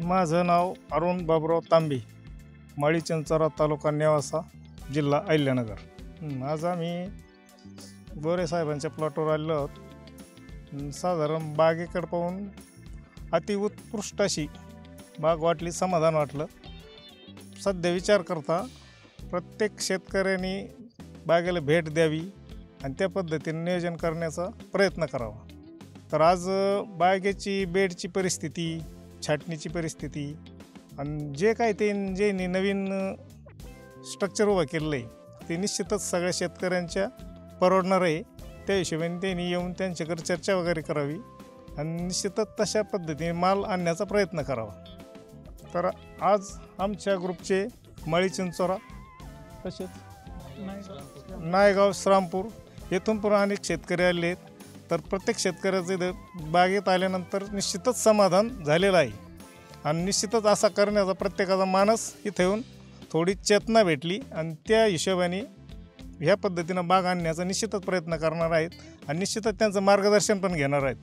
माझं नाव अरुण बाबुराव तांबे, माळी चिंचोरा, तालुका नेवासा, जिल्हा अहिल्यानगर। आज आम्ही गोरे साहेबांच्या प्लॉटवर आलेलो आहोत। साधारण बागेकडे पाहून अति उत्कृष्ट अशी बाग वाटली, समाधान वाटलं। सध्या विचार करता प्रत्येक शेतकऱ्यांनी बागेला भेट द्यावी आणि त्या पद्धतीने नियोजन करण्याचा प्रयत्न करावा। तर आज बागेची बेडची परिस्थिती, छाटणीची परिस्थिती आणि जे काही जे नवीन स्ट्रक्चर उभं केलेलं आहे ते निश्चितच सगळ्या शेतकऱ्यांच्या परवडणार आहे। त्या हिशोबाने त्यांनी येऊन त्यांच्याकडे चर्चा वगैरे करावी आणि निश्चितच तशा पद्धतीने माल आणण्याचा प्रयत्न करावा। तर आज आमच्या ग्रुपचे माळी चिंचोरा, तसेच नायगाव, श्रामपूर येथून पण अनेक शेतकरी आले आहेत। तर प्रत्येक शेतकऱ्याचं इथं बागेत आल्यानंतर निश्चितच समाधान झालेलं आहे आणि निश्चितच असा करण्याचा प्रत्येकाचा मानस इथं येऊन थोडी चेतना भेटली आणि त्या हिशोबाने ह्या पद्धतीनं बाग आणण्याचा निश्चितच प्रयत्न करणार आहेत आणि निश्चितच त्यांचं मार्गदर्शन पण घेणार आहेत।